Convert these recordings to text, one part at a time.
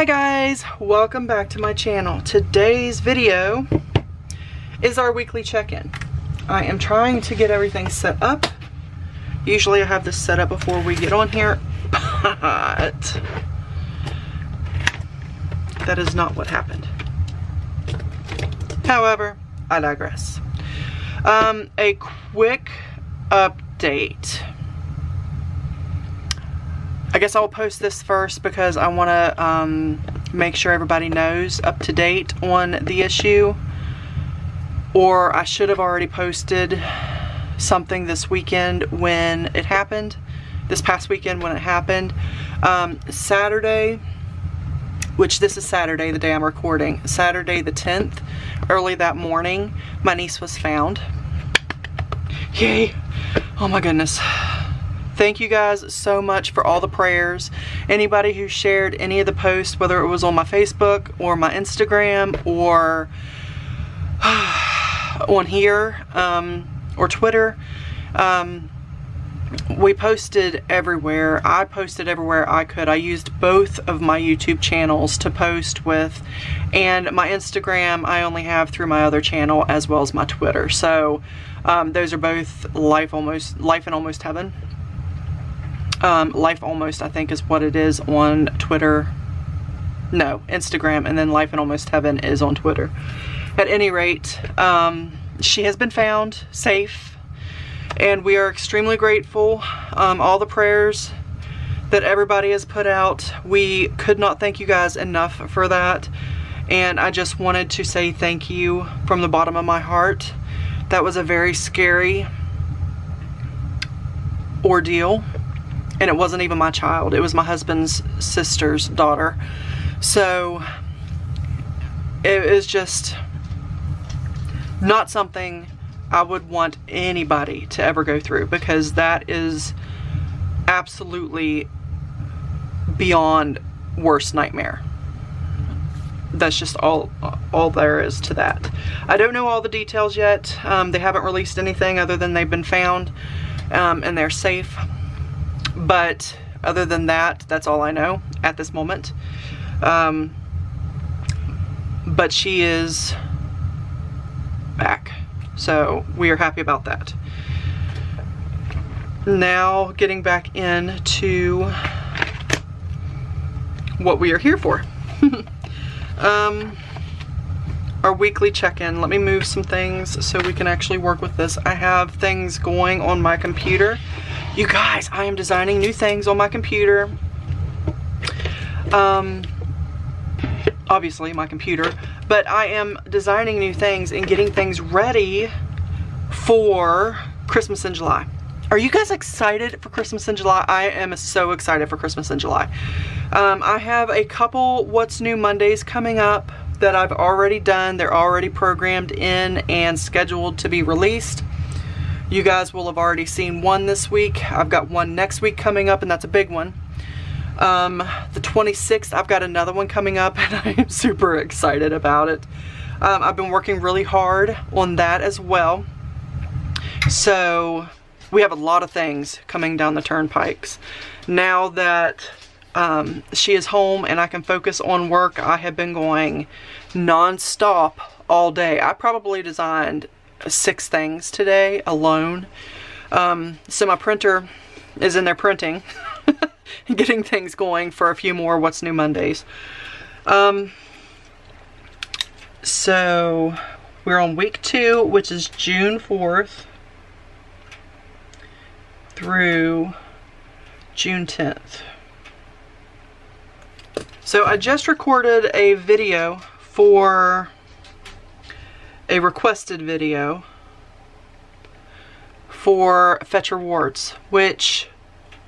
Hi guys, welcome back to my channel. Today's video is our weekly check-in. I am trying to get everything set up. Usually I have this set up before we get on here, but that is not what happened. However, I digress. A quick update. I guess I'll post this first because I want to make sure everybody knows up to date on the issue. Or I should have already posted something this weekend when it happened. This past weekend when it happened. Saturday, which this is Saturday, the day I'm recording. Saturday the 10th, early that morning, my niece was found. Yay! Oh my goodness. Thank you guys so much for all the prayers. Anybody who shared any of the posts, whether it was on my Facebook or my Instagram or on here or Twitter, we posted everywhere. I posted everywhere I could. I used both of my YouTube channels to post with, and my Instagram I only have through my other channel as well as my Twitter. So those are both Life and Almost Heaven. Life Almost, I think, is what it is on Twitter. No, Instagram, and then Life and Almost Heaven is on Twitter. At any rate, she has been found safe, and we are extremely grateful. All the prayers that everybody has put out, we could not thank you guys enough for that, and I just wanted to say thank you from the bottom of my heart. That was a very scary ordeal. And it wasn't even my child. It was my husband's sister's daughter. So it is just not something I would want anybody to ever go through, because that is absolutely beyond worst nightmare. That's just all there is to that. I don't know all the details yet. They haven't released anything other than they've been found and they're safe. But other than that, that's all I know at this moment. But she is back, so we are happy about that. Now getting back into what we are here for. Our weekly check-in. Let me move some things so we can actually work with this. I have things going on my computer. You guys, I am designing new things on my computer. Obviously my computer, but I am designing new things and getting things ready for Christmas in July. Are you guys excited for Christmas in July? I am so excited for Christmas in July. I have a couple What's New Mondays coming up that I've already done. They're already programmed in and scheduled to be released. You guys will have already seen one this week. I've got one next week coming up, and that's a big one. The 26th, I've got another one coming up, and I am super excited about it. I've been working really hard on that as well. So we have a lot of things coming down the turnpikes. Now that she is home and I can focus on work, I have been going non-stop all day. I probably designed 6 things today alone. So my printer is in there printing, getting things going for a few more What's New Mondays. So we're on week 2, which is June 4th through June 10th. So I just recorded a video for a requested video for Fetch Rewards, which,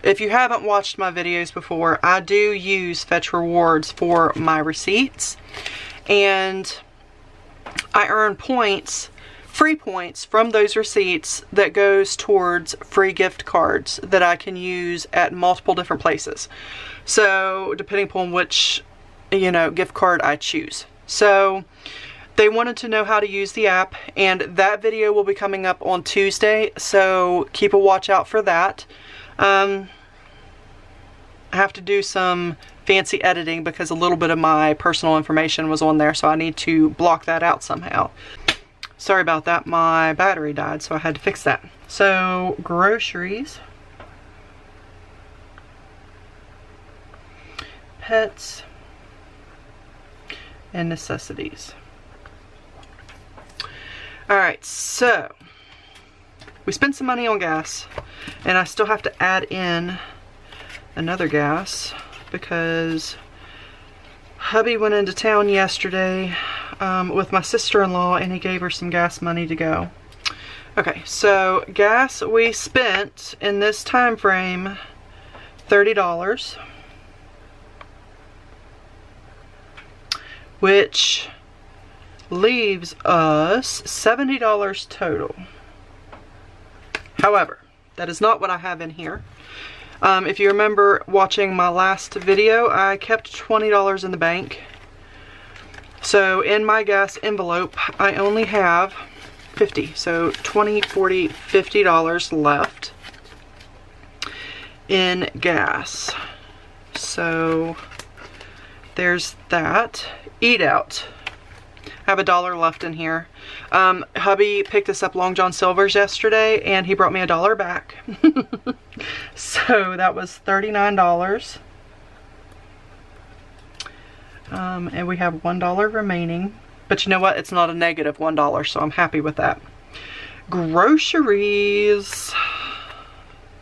if you haven't watched my videos before, I do use Fetch Rewards for my receipts, and I earn points, free points from those receipts that goes towards free gift cards that I can use at multiple different places. So depending upon which, gift card I choose. So they wanted to know how to use the app, and that video will be coming up on Tuesday, so keep a watch out for that. I have to do some fancy editing because a little bit of my personal information was on there, so I need to block that out somehow. Sorry about that, my battery died, so I had to fix that. So, groceries, pets, and necessities. Alright, so we spent some money on gas, and I still have to add in another gas because hubby went into town yesterday with my sister-in-law, and he gave her some gas money to go. Okay, so gas, we spent in this time frame $30, which leaves us $70 total. However, that is not what I have in here. If you remember watching my last video, I kept $20 in the bank. So in my gas envelope, I only have $50. So $20, $40, $50 left in gas. So there's that. Eat out. I have $1 left in here. Hubby picked us up Long John Silver's yesterday, and he brought me $1 back. So that was $39. And we have $1 remaining. But you know what? It's not a negative $1, so I'm happy with that. Groceries.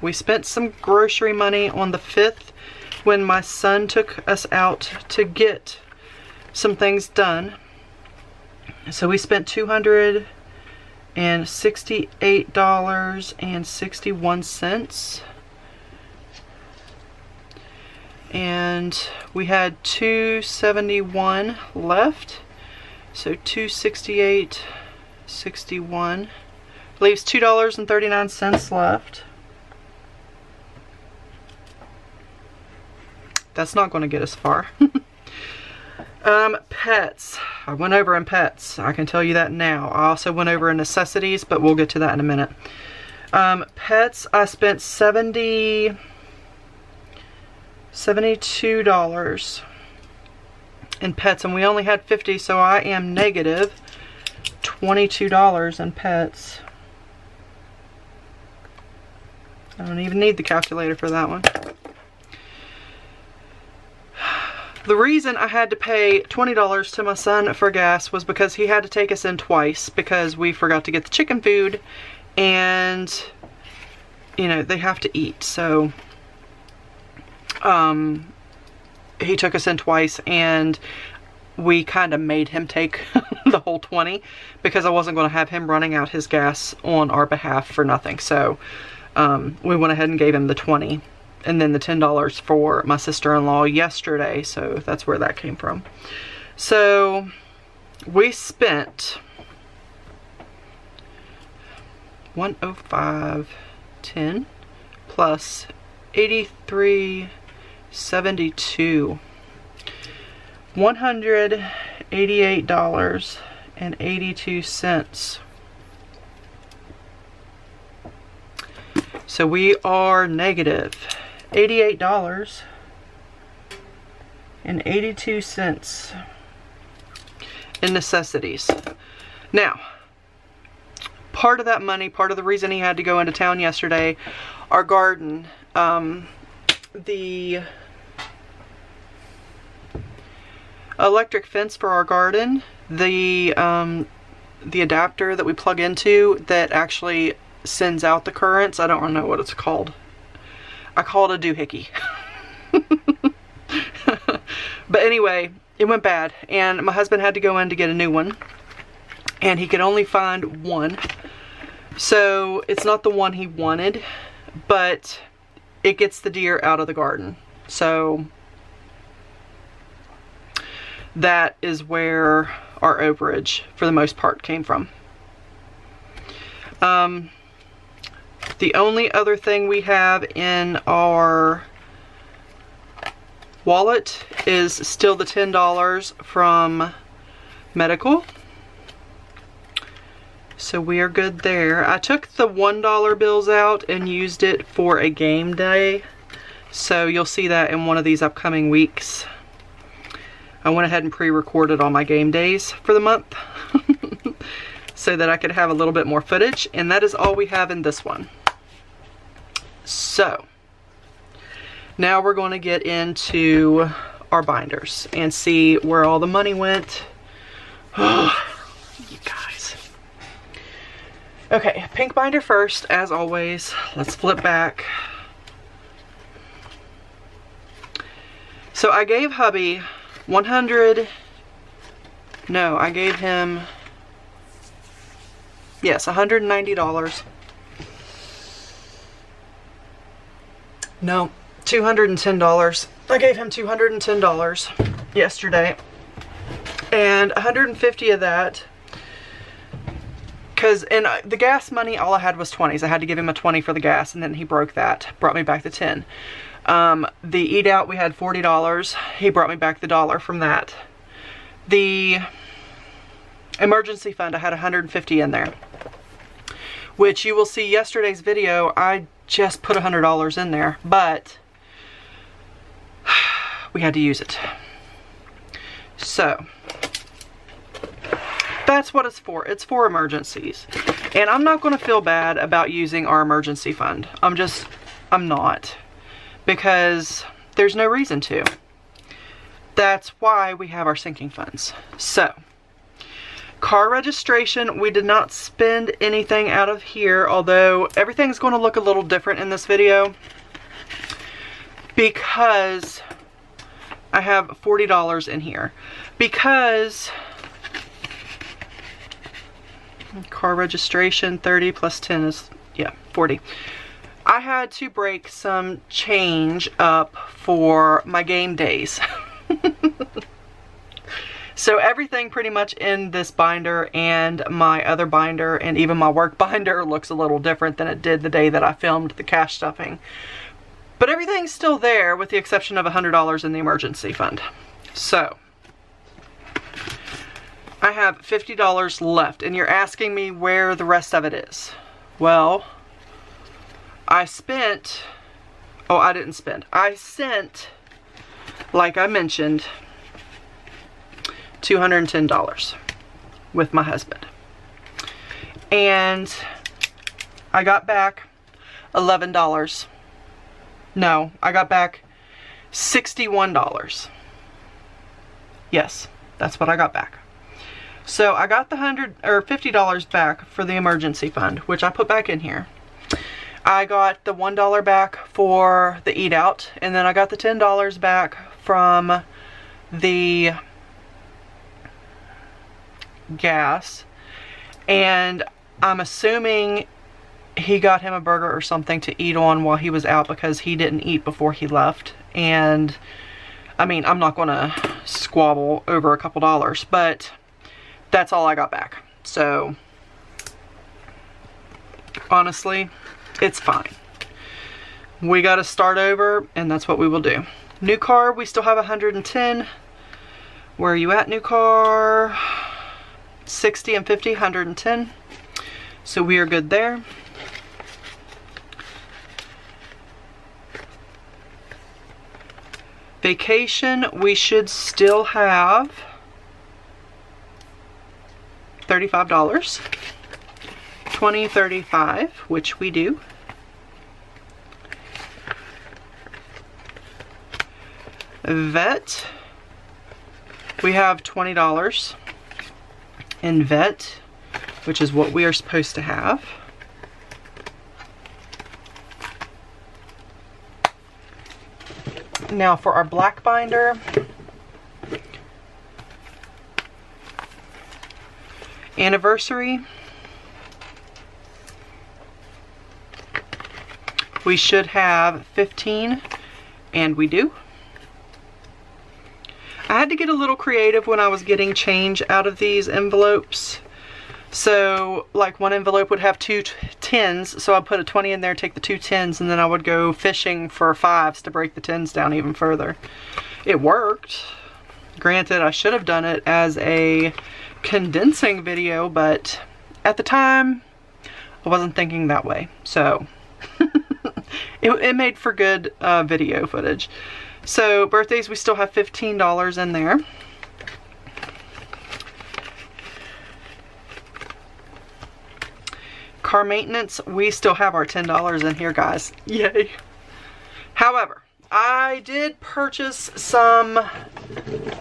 We spent some grocery money on the 5th when my son took us out to some things done. So we spent $268.61. And we had $271 left. So $268.61 leaves $2.39 left. That's not going to get us far. Pets. I went over in pets. I can tell you that now. I also went over in necessities, but we'll get to that in a minute. Pets, I spent $72 in pets, and we only had $50, so I am negative $22 in pets. I don't even need the calculator for that one. The reason I had to pay $20 to my son for gas was because he had to take us in twice because we forgot to get the chicken food, and you know, they have to eat. So he took us in twice, and we kind of made him take the whole 20 because I wasn't going to have him running out his gas on our behalf for nothing. So we went ahead and gave him the 20. And then the $10 for my sister-in-law yesterday, so that's where that came from. So we spent $105.10 plus $83.72, $188.82. So we are negative $88.82 in necessities. Now, part of that money, part of the reason he had to go into town yesterday, our garden, the electric fence for our garden, the adapter that we plug into that actually sends out the currents, I don't know what it's called. I call it a doohickey. But anyway, it went bad, and my husband had to go in to get a new one, and he could only find one. So it's not the one he wanted, but it gets the deer out of the garden. So that is where our overage for the most part came from. The only other thing we have in our wallet is still the $10 from medical. So we are good there. I took the $1 bills out and used it for a game day So you'll see that in one of these upcoming weeks. I went ahead and pre-recorded all my game days for the month so that I could have a little bit more footage, and that is all we have in this one. So now we're going to get into our binders and see where all the money went. Oh, you guys. Okay, pink binder first, as always. Let's flip back. So I gave hubby 100, no, I gave him, yes, $190. No, $210. I gave him $210 yesterday. And 150 of that, because in the gas money, all I had was 20s. I had to give him a 20 for the gas, and then he broke that, brought me back the 10. The eat out, we had $40. He brought me back the $1 from that. The emergency fund, I had 150 in there, which you will see yesterday's video. I just put $100 in there, but we had to use it. So that's what it's for. It's for emergencies. And I'm not going to feel bad about using our emergency fund. I'm not. Because there's no reason to. That's why we have our sinking funds. So, car registration, we did not spend anything out of here, although everything's going to look a little different in this video because I have $40 in here. Because car registration, 30 plus 10 is, yeah, 40. I had to break some change up for my game days. So everything pretty much in this binder and my other binder and even my work binder looks a little different than it did the day that I filmed the cash stuffing. But everything's still there with the exception of $100 in the emergency fund. So I have $50 left, and you're asking me where the rest of it is. Well, I spent, oh, I didn't spend. I sent, like I mentioned, $210 with my husband. And I got back $11. No, I got back $61. Yes, that's what I got back. So I got the $50 back for the emergency fund, which I put back in here. I got the $1 back for the eat out, and then I got the $10 back from the gas, and I'm assuming he got him a burger or something to eat on while he was out because he didn't eat before he left. And I mean, I'm not gonna squabble over a couple dollars, but that's all I got back. So honestly, it's fine. We got to start over, and that's what we will do. New car, we still have 110. Where are you at, new car? 60 and 50, 110. So we are good there. Vacation, we should still have $35. 20, 35, which we do. Vet, we have $20 in vet, which is what we are supposed to have. Now for our black binder, anniversary, we should have 15, and we do. I had to get a little creative when I was getting change out of these envelopes. So like one envelope would have 2 10s, so I put a 20 in there, take the 2 10s, and then I would go fishing for 5s to break the 10s down even further. It worked. Granted, I should have done it as a condensing video, but at the time I wasn't thinking that way. So It made for good video footage. So birthdays, we still have $15 in there. Car maintenance, we still have our $10 in here, guys. Yay. However, I did purchase some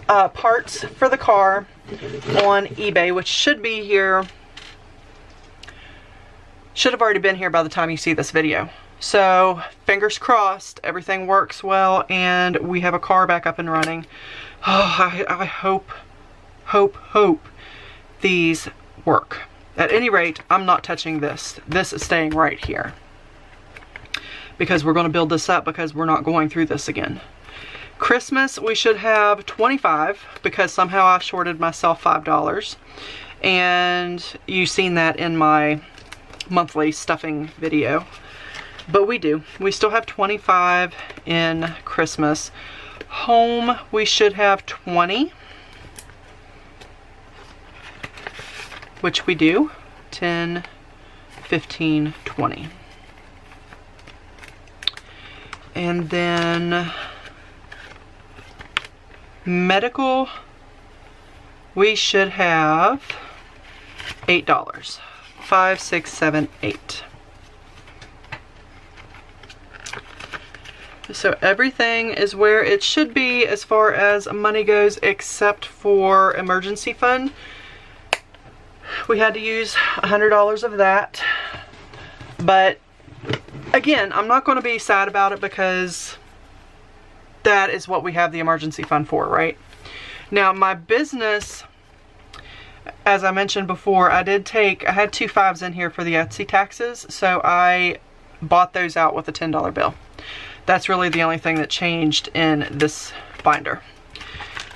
parts for the car on eBay, which should be here. Should have already been here by the time you see this video. So, fingers crossed, everything works well, and we have a car back up and running. Oh, I hope these work. At any rate, I'm not touching this. This is staying right here. Because we're going to build this up because we're not going through this again. Christmas, we should have 25 because somehow I shorted myself $5. And you've seen that in my monthly stuffing video. But we do. We still have 25 in Christmas. Home, we should have 20. Which we do. 10, 15, 20. And then medical, we should have $8. 5, 6, 7, 8. So everything is where it should be as far as money goes, except for emergency fund. We had to use $100 of that. But again, I'm not going to be sad about it because that is what we have the emergency fund for, right? Now, my business, as I mentioned before, I had 2 5s in here for the Etsy taxes, so I bought those out with a $10 bill. That's really the only thing that changed in this binder.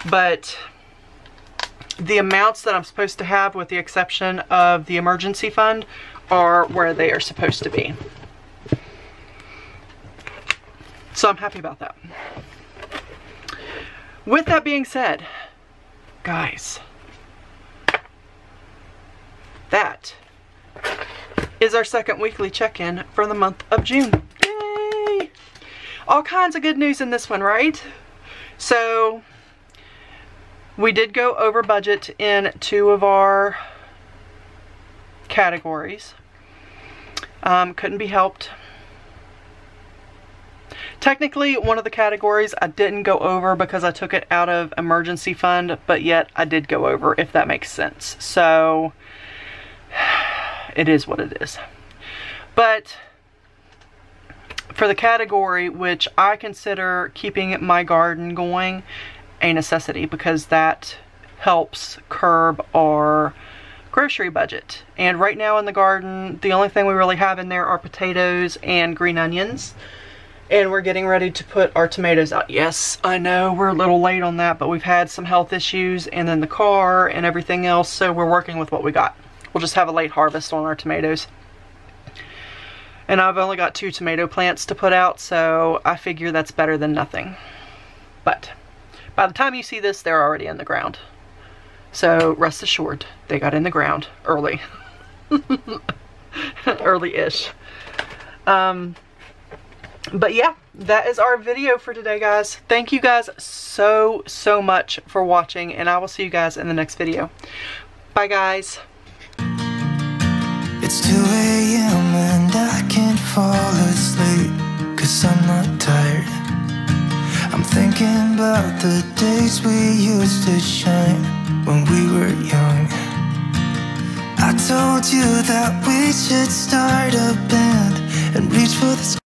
But the amounts that I'm supposed to have, with the exception of the emergency fund, are where they are supposed to be. So I'm happy about that. With that being said, guys, that is our second weekly check-in for the month of June. Yay! All kinds of good news in this one, right? So, we did go over budget in 2 of our categories. Couldn't be helped. Technically, one of the categories I didn't go over because I took it out of emergency fund, but yet I did go over, if that makes sense. So, it is what it is. But for the category which I consider keeping my garden going a necessity, because that helps curb our grocery budget. And right now in the garden, the only thing we really have in there are potatoes and green onions. And we're getting ready to put our tomatoes out. Yes, I know we're a little late on that, but we've had some health issues and then the car and everything else, so we're working with what we got. We'll just have a late harvest on our tomatoes. And I've only got 2 tomato plants to put out, so I figure that's better than nothing. But by the time you see this, they're already in the ground. So rest assured, they got in the ground early. Early-ish. But yeah, that is our video for today, guys. Thank you guys so much for watching, and I will see you guys in the next video. Bye, guys. It's 2 a.m. and I can't fall asleep, 'cause I'm not tired. I'm thinking about the days we used to shine when we were young. I told you that we should start a band and reach for the sky.